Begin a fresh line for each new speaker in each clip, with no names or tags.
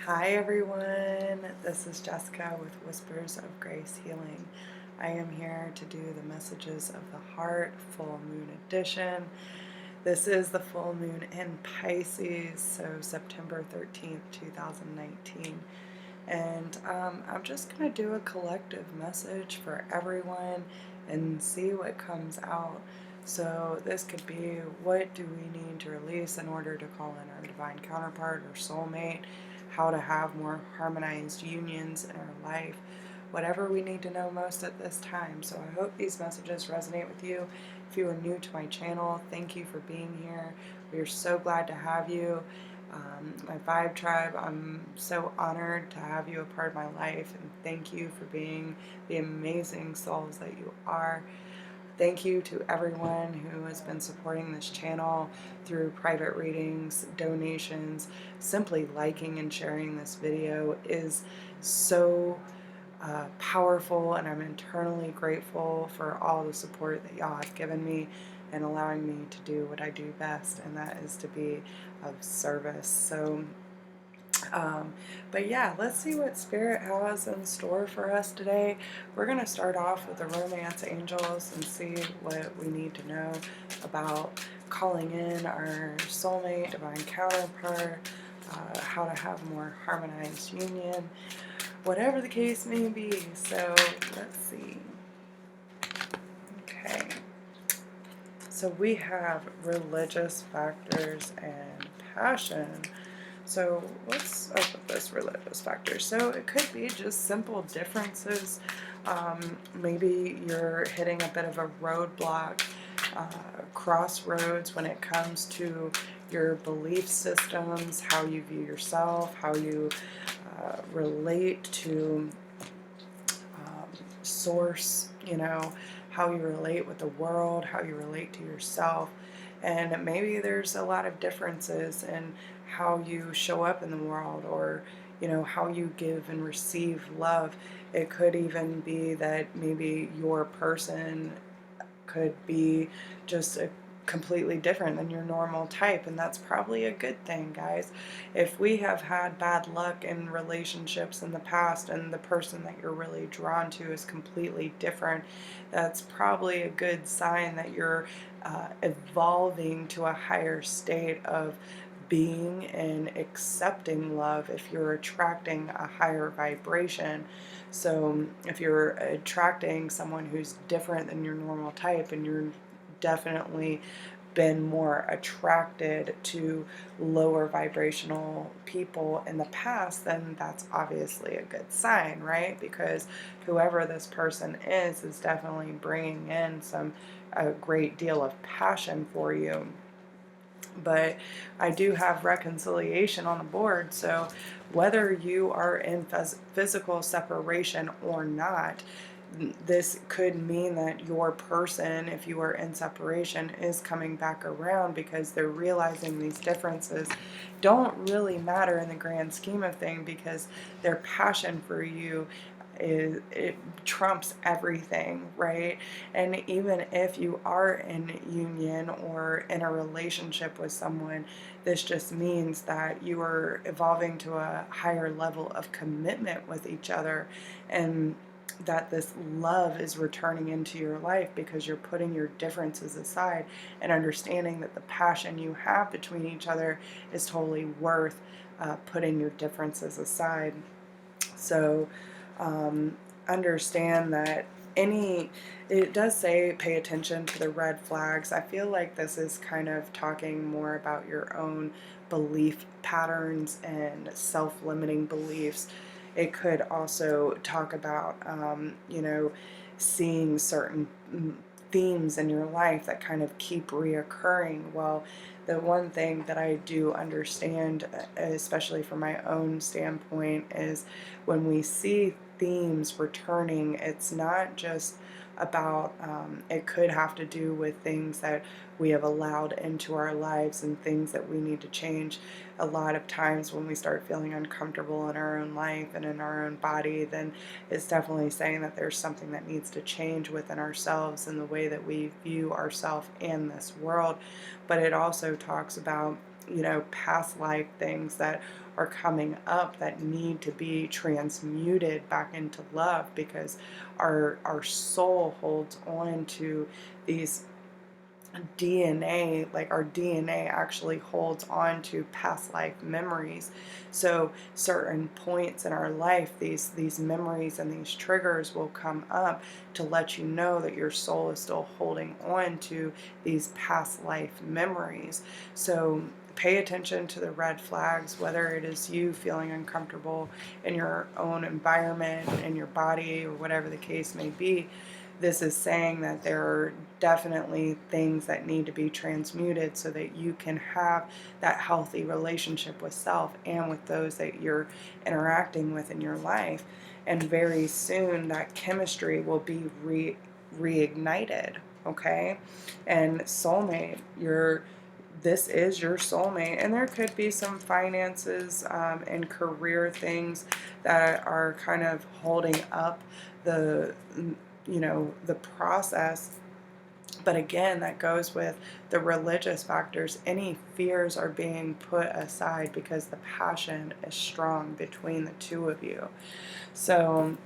Hi everyone, this is Jessica with Whispers of Grace Healing. I am here to do the Messages of the Heart Full Moon Edition. This is the full moon in Pisces, so September 13th, 2019. And I'm just going to do a collective message for everyone and see what comes out. So this could be, what do we need to release in order to call in our divine counterpart or soulmate, how to have more harmonized unions in our life, whatever we need to know most at this time. So I hope these messages resonate with you. If you are new to my channel, thank you for being here. We are so glad to have you. My Vibe Tribe, I'm so honored to have you a part of my life, and thank you for being the amazing souls that you are. Thank you to everyone who has been supporting this channel through private readings, donations. Simply liking and sharing this video is so powerful, and I'm internally grateful for all the support that y'all have given me and allowing me to do what I do best, and that is to be of service. So but yeah, let's see what Spirit has in store for us today. We're going to start off with the Romance Angels and see what we need to know about calling in our soulmate, divine counterpart, how to have more harmonized union, whatever the case may be. So let's see. Okay. So we have religious factors and passion. So let's open this religious factor. So it could be just simple differences. Maybe you're hitting a bit of a roadblock, crossroads when it comes to your belief systems, how you view yourself, how you relate to source, how you relate with the world, how you relate to yourself. And maybe there's a lot of differences in how you show up in the world, or how you give and receive love. It could even be that maybe your person could be just a completely different than your normal type, and that's probably a good thing, guys. If we have had bad luck in relationships in the past and the person that you're really drawn to is completely different, that's probably a good sign that you're evolving to a higher state of being and accepting love if you're attracting a higher vibration. So if you're attracting someone who's different than your normal type, and you're definitely been more attracted to lower vibrational people in the past, then that's obviously a good sign, right? Because whoever this person is definitely bringing in a great deal of passion for you. But I do have reconciliation on the board, so whether you are in physical separation or not, this could mean that your person, if you are in separation, is coming back around because they're realizing these differences don't really matter in the grand scheme of things, because their passion for you it trumps everything, right? And even if you are in union or in a relationship with someone, this just means that you are evolving to a higher level of commitment with each other, and that this love is returning into your life because you're putting your differences aside and understanding that the passion you have between each other is totally worth putting your differences aside. So understand that it does say pay attention to the red flags. I feel like this is kind of talking more about your own belief patterns and self-limiting beliefs. It could also talk about, seeing certain themes in your life that kind of keep reoccurring. Well, the one thing that I do understand, especially from my own standpoint, is when we see themes returning, it's not just about, it could have to do with things that we have allowed into our lives and things that we need to change. A lot of times when we start feeling uncomfortable in our own life and in our own body, then it's definitely saying that there's something that needs to change within ourselves and the way that we view ourselves and this world. But it also talks about past life things that are coming up that need to be transmuted back into love, because our soul holds on to these DNA, like our DNA actually holds on to past life memories. So certain points in our life, these memories and these triggers will come up to let you know that your soul is still holding on to these past life memories. So pay attention to the red flags, whether it is you feeling uncomfortable in your own environment, in your body, or whatever the case may be. This is saying that there are definitely things that need to be transmuted so that you can have that healthy relationship with self and with those that you're interacting with in your life. And very soon that chemistry will be reignited, okay? And soulmate, this is your soulmate, and there could be some finances and career things that are kind of holding up the the process. But again, that goes with the religious factors. Any fears are being put aside because the passion is strong between the two of you. So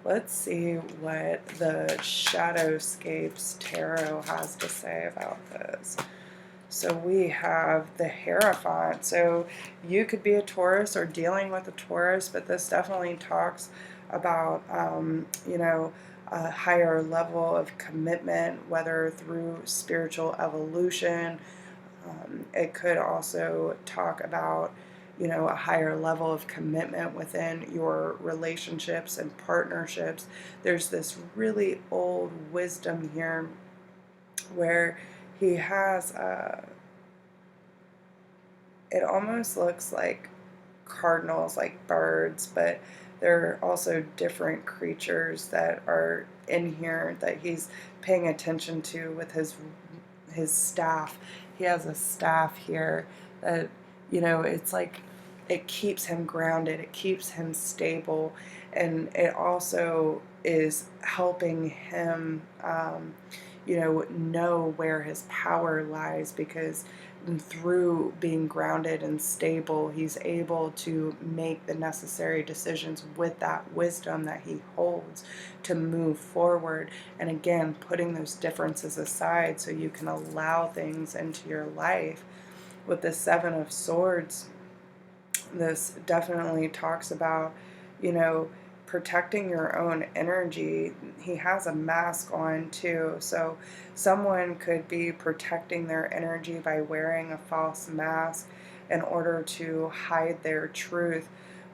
let's see what the Shadowscapes Tarot has to say about this. So we have the Hierophant. So you could be a Taurus or dealing with a Taurus, but this definitely talks about, a higher level of commitment, whether through spiritual evolution. It could also talk about, a higher level of commitment within your relationships and partnerships. There's this really old wisdom here where he has it almost looks like cardinals, like birds, but there are also different creatures that are in here that he's paying attention to with his staff. He has a staff here that, it's like it keeps him grounded, it keeps him stable, and it also is helping him know where his power lies, because through being grounded and stable, he's able to make the necessary decisions with that wisdom that he holds to move forward. And again, putting those differences aside so you can allow things into your life. With the Seven of Swords, this definitely talks about, protecting your own energy. He has a mask on too, so someone could be protecting their energy by wearing a false mask in order to hide their truth.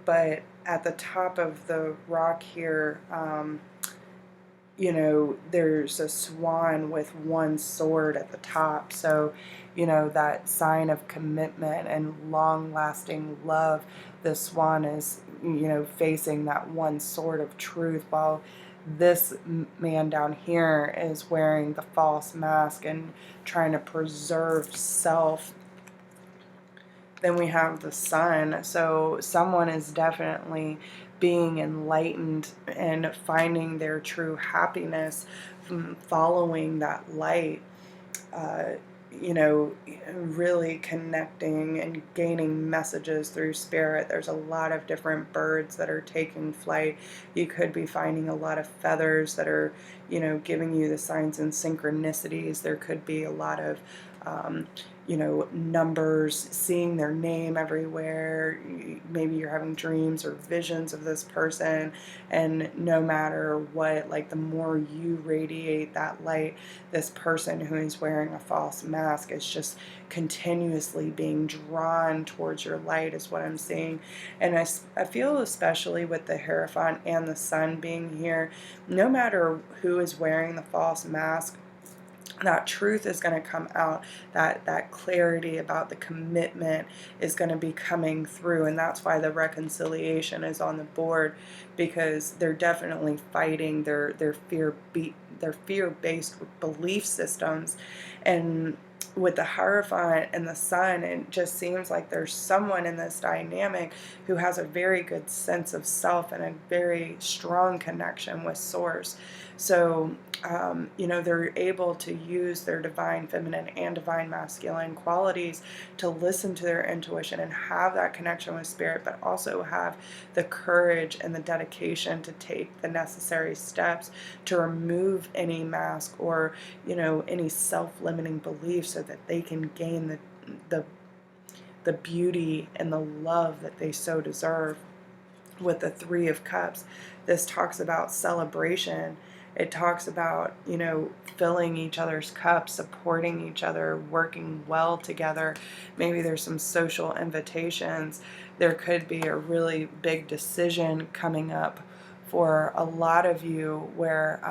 But at the top of the rock here, there's a swan with one sword at the top. So, that sign of commitment and long-lasting love, the swan is, facing that one sword of truth, while this man down here is wearing the false mask and trying to preserve self. Then we have the sun. So someone is definitely being enlightened and finding their true happiness from following that light. Really connecting and gaining messages through spirit. There's a lot of different birds that are taking flight. You could be finding a lot of feathers that are, giving you the signs and synchronicities. There could be a lot of, numbers, seeing their name everywhere. Maybe you're having dreams or visions of this person, and no matter what, like the more you radiate that light, this person who is wearing a false mask is just continuously being drawn towards your light, is what I'm seeing. And I feel, especially with the Hierophant and the sun being here, no matter who is wearing the false mask, that truth is going to come out, that clarity about the commitment is going to be coming through. And that's why the reconciliation is on the board, because they're definitely fighting their fear-based belief systems. And with the Hierophant and the sun, it just seems like there's someone in this dynamic who has a very good sense of self and a very strong connection with source. So, they're able to use their divine feminine and divine masculine qualities to listen to their intuition and have that connection with spirit, but also have the courage and the dedication to take the necessary steps to remove any mask or, any self-limiting beliefs so that they can gain the the beauty and the love that they so deserve. With the Three of Cups, this talks about celebration. It talks about, filling each other's cups, supporting each other, working well together. Maybe there's some social invitations. There could be a really big decision coming up for a lot of you where,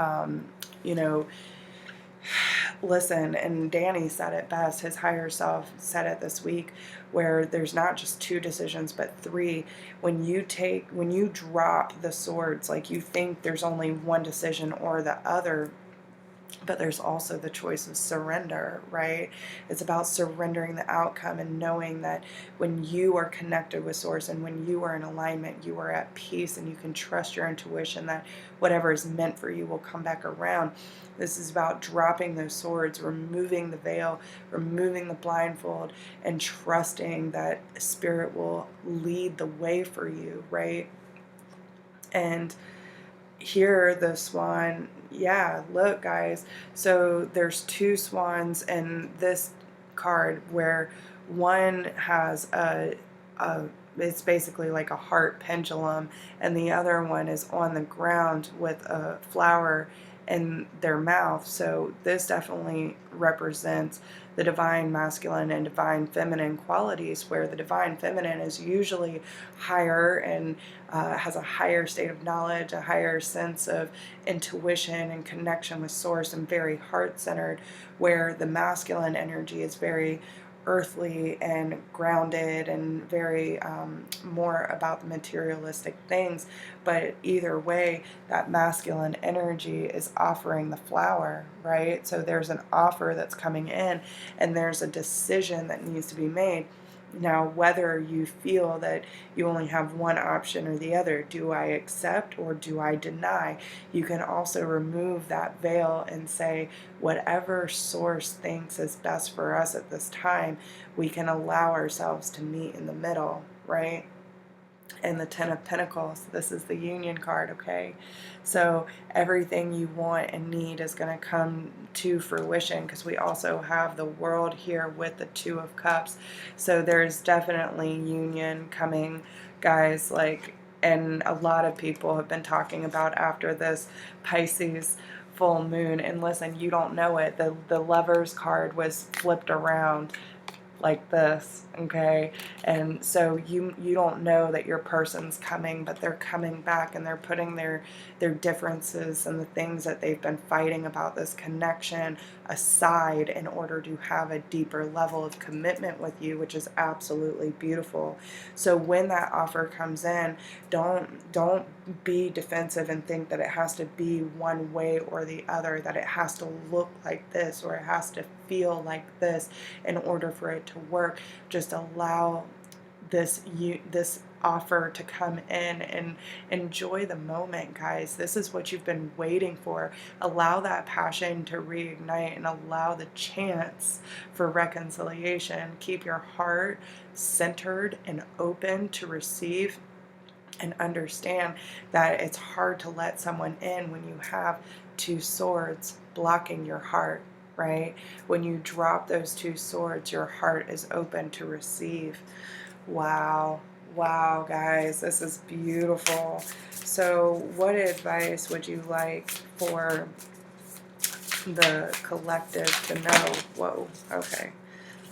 listen, and Danny said it best, his higher self said it this week, where there's not just two decisions, but three. When you drop the swords, like you think there's only one decision or the other, but there's also the choice of surrender, right? It's about surrendering the outcome and knowing that when you are connected with Source and when you are in alignment, you are at peace and you can trust your intuition that whatever is meant for you will come back around. This is about dropping those swords, removing the veil, removing the blindfold, and trusting that Spirit will lead the way for you, right? And here the swan, yeah, look guys, so there's two swans in this card where one has it's basically like a heart pendulum, and the other one is on the ground with a flower in their mouth. So this definitely represents the divine masculine and divine feminine qualities, where the divine feminine is usually higher and has a higher state of knowledge, a higher sense of intuition and connection with Source, and very heart-centered, where the masculine energy is very earthly and grounded and very more about the materialistic things. But either way, that masculine energy is offering the flower, right? So there's an offer that's coming in and there's a decision that needs to be made. Now, whether you feel that you only have one option or the other, do I accept or do I deny? You can also remove that veil and say, whatever Source thinks is best for us at this time, we can allow ourselves to meet in the middle, right? And the Ten of Pentacles, this is the Union card, okay? So everything you want and need is going to come to fruition, because we also have the World here with the Two of Cups. So there's definitely union coming, guys, and a lot of people have been talking about after this Pisces full moon. And listen, you don't know it. The Lovers card was flipped around like this, okay? And so you don't know that your person's coming, but they're coming back and they're putting their differences and the things that they've been fighting about this connection aside in order to have a deeper level of commitment with you, which is absolutely beautiful. So when that offer comes in, don't be defensive and think that it has to be one way or the other, that it has to look like this or it has to feel like this in order for it to work. Just allow this offer to come in and enjoy the moment, guys. This is what you've been waiting for. Allow that passion to reignite and allow the chance for reconciliation. Keep your heart centered and open to receive, and understand that it's hard to let someone in when you have two swords blocking your heart, right? When you drop those two swords, your heart is open to receive. Wow. Wow, guys, this is beautiful. So what advice would you like for the collective to know? Whoa, okay,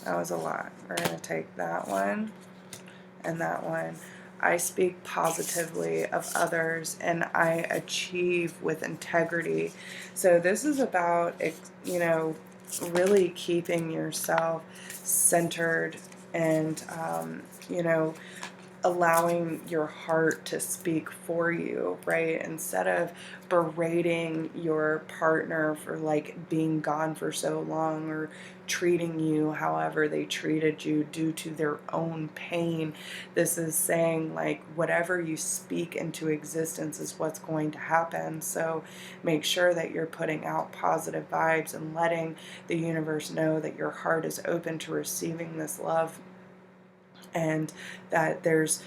that was a lot. We're going to take that one and that one. I speak positively of others and I achieve with integrity. So this is about, really keeping yourself centered and, allowing your heart to speak for you, right? Instead of berating your partner for like being gone for so long, or treating you however they treated you due to their own pain. This is saying like whatever you speak into existence is what's going to happen. So make sure that you're putting out positive vibes and letting the universe know that your heart is open to receiving this love, and that there's,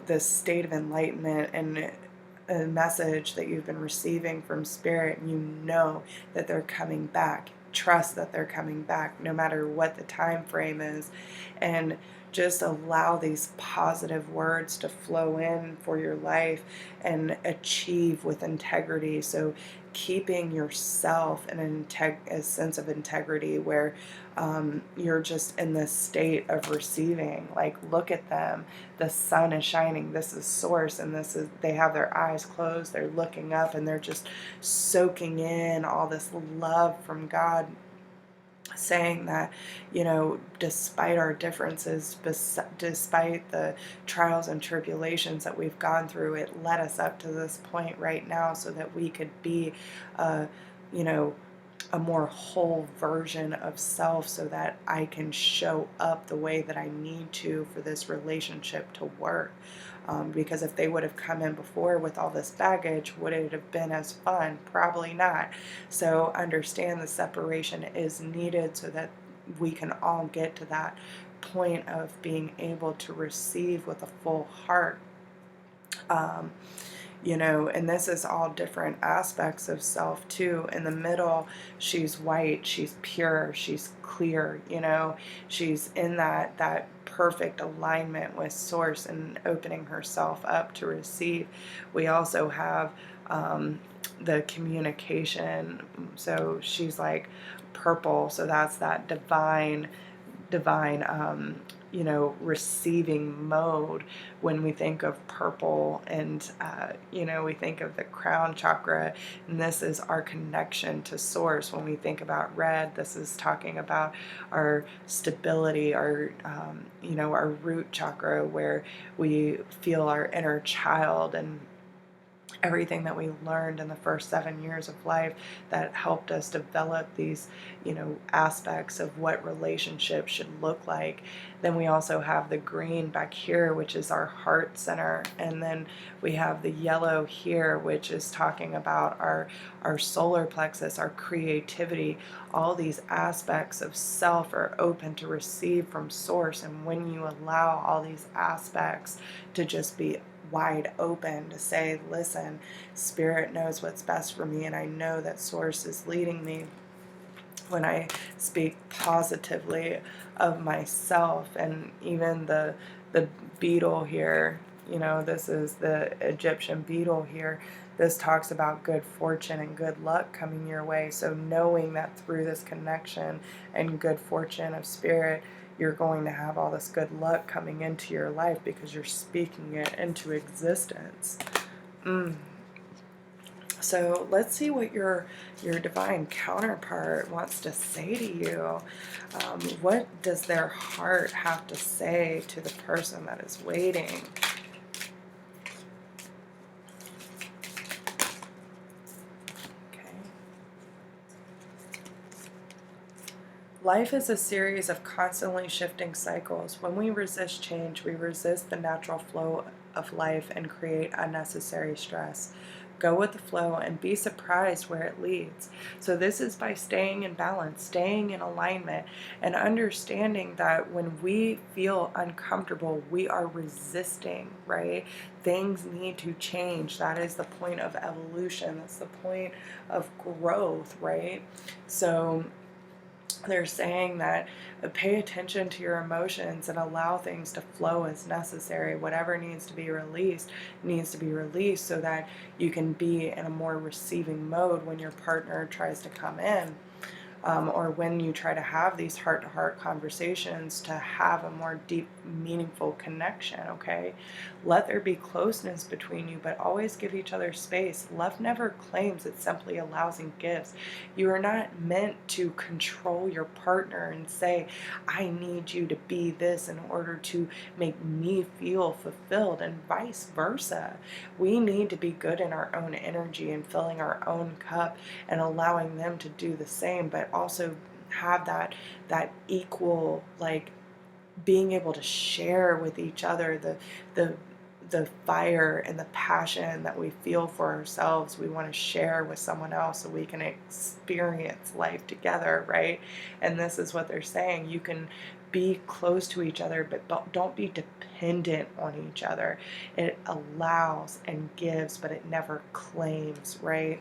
this state of enlightenment and a message that you've been receiving from spirit, and you know that they're coming back. Trust that they're coming back, no matter what the time frame is, and just allow these positive words to flow in for your life and achieve with integrity. So keeping yourself in a sense of integrity where you're just in this state of receiving. Like, look at them. The sun is shining. This is source, and this is, they have their eyes closed. They're looking up, and they're just soaking in all this love from God, saying that, despite our differences, despite the trials and tribulations that we've gone through, it led us up to this point right now so that we could be, you know, a more whole version of self, so that I can show up the way that I need to for this relationship to work. Because if they would have come in before with all this baggage, would it have been as fun? Probably not. So understand the separation is needed so that we can all get to that point of being able to receive with a full heart. And this is all different aspects of self too. In the middle, she's white, she's pure, she's clear, she's in that perfect alignment with source and opening herself up to receive. We also have the communication. So she's like purple, so that's that divine receiving mode. When we think of purple, and we think of the crown chakra, and this is our connection to source. When we think about red, this is talking about our stability, our our root chakra, where we feel our inner child and everything that we learned in the first 7 years of life that helped us develop these, aspects of what relationships should look like. Then we also have the green back here, which is our heart center. And then we have the yellow here, which is talking about our solar plexus, our creativity. All these aspects of self are open to receive from source. And when you allow all these aspects to just be wide open, to say, listen, spirit knows what's best for me, and I know that source is leading me. When I speak positively of myself, and even the beetle here, this is the Egyptian beetle here. This talks about good fortune and good luck coming your way. So knowing that through this connection and good fortune of spirit, you're going to have all this good luck coming into your life because you're speaking it into existence. So let's see what your divine counterpart wants to say to you. What does their heart have to say to the person that is waiting? Life is a series of constantly shifting cycles. When we resist change, we resist the natural flow of life and create unnecessary stress. Go with the flow and be surprised where it leads. So this is by staying in balance, staying in alignment, and understanding that when we feel uncomfortable, we are resisting, right? Things need to change. That is the point of evolution. That's the point of growth, right? So they're saying that pay attention to your emotions and allow things to flow as necessary. Whatever needs to be released needs to be released, so that you can be in a more receiving mode when your partner tries to come in. or when you try to have these heart-to-heart conversations to have a more deep, meaningful connection, okay? Let there be closeness between you, but always give each other space. Love never claims, it simply allows and gives. You are not meant to control your partner and say, I need you to be this in order to make me feel fulfilled, and vice versa. We need to be good in our own energy and filling our own cup and allowing them to do the same, but also have that equal, like, being able to share with each other the the fire and the passion that we feel for ourselves. We want to share with someone else so we can experience life together, right? And this is what they're saying. You can be close to each other, but don't be dependent on each other. It allows and gives, but it never claims, right?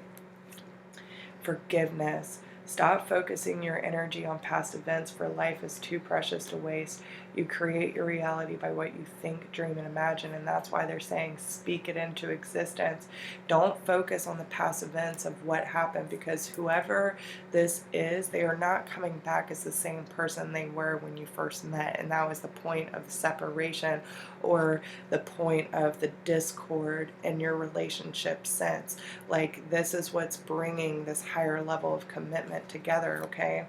Forgiveness. Stop focusing your energy on past events, for life is too precious to waste. You create your reality by what you think, dream, and imagine, and that's why they're saying speak it into existence. Don't focus on the past events of what happened, because whoever this is, they are not coming back as the same person they were when you first met, and that was the point of the separation, or the point of the discord in your relationship since. Like, this is what's bringing this higher level of commitment together, okay?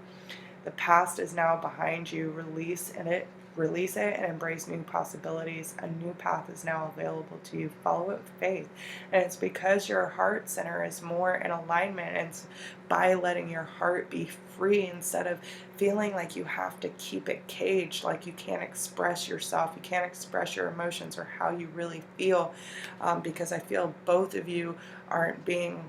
The past is now behind you. Release it and embrace new possibilities. A new path is now available to you. Follow it with faith. And it's because your heart center is more in alignment. And it's by letting your heart be free, instead of feeling like you have to keep it caged, like you can't express yourself, you can't express your emotions or how you really feel, because I feel both of you aren't being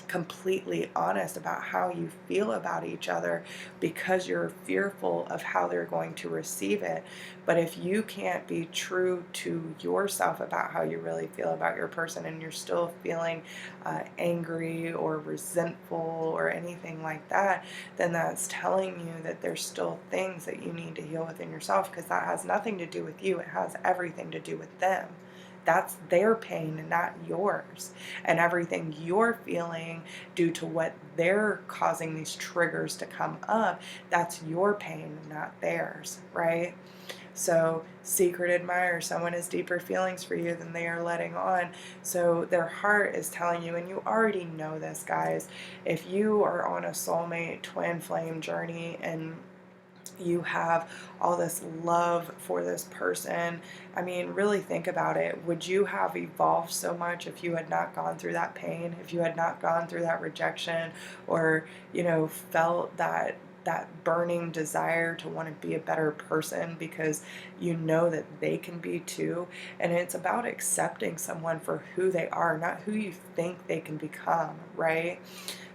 completely honest about how you feel about each other, because you're fearful of how they're going to receive it. But if you can't be true to yourself about how you really feel about your person, and you're still feeling angry or resentful or anything like that, then that's telling you that there's still things that you need to heal within yourself, because that has nothing to do with you. It has everything to do with them. That's their pain and not yours. And everything you're feeling due to what they're causing these triggers to come up, that's your pain, not theirs, right? So, secret admirer, someone has deeper feelings for you than they are letting on. So their heart is telling you, and you already know this, guys, if you are on a soulmate twin flame journey and you have all this love for this person, I mean, really think about it. Would you have evolved so much if you had not gone through that pain, if you had not gone through that rejection, or, felt that burning desire to want to be a better person, because you know that they can be too? And it's about accepting someone for who they are, not who you think they can become, right?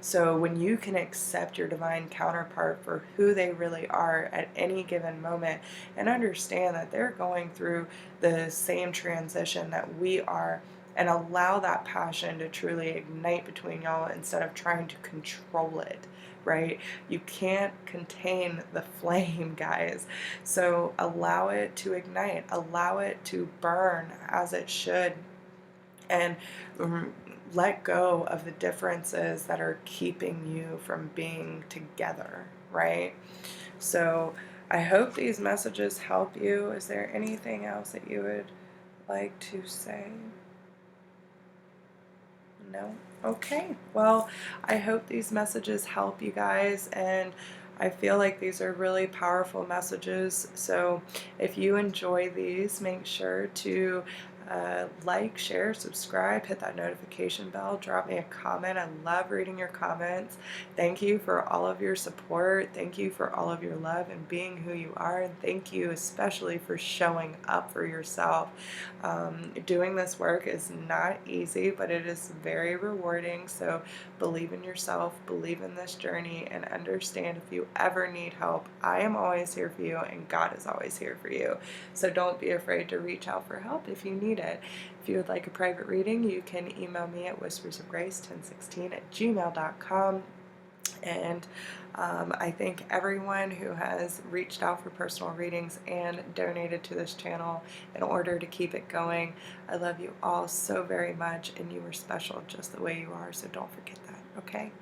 So when you can accept your divine counterpart for who they really are at any given moment, and understand that they're going through the same transition that we are, and allow that passion to truly ignite between y'all instead of trying to control it, right? You can't contain the flame, guys. So allow it to ignite, allow it to burn as it should, and let go of the differences that are keeping you from being together, right? So I hope these messages help you. Is there anything else that you would like to say? No? Okay. Well, I hope these messages help you guys, and I feel like these are really powerful messages. So if you enjoy these, make sure to like, share, subscribe, hit that notification bell, drop me a comment. I love reading your comments. Thank you for all of your support. Thank you for all of your love and being who you are. And thank you especially for showing up for yourself. Doing this work is not easy, but it is very rewarding. So believe in yourself, believe in this journey, and understand if you ever need help, I am always here for you, and God is always here for you. So don't be afraid to reach out for help if you need it. If you would like a private reading, you can email me at whispersofgrace1016@gmail.com. And I thank everyone who has reached out for personal readings and donated to this channel in order to keep it going. I love you all so very much, and you are special just the way you are, so don't forget that, okay?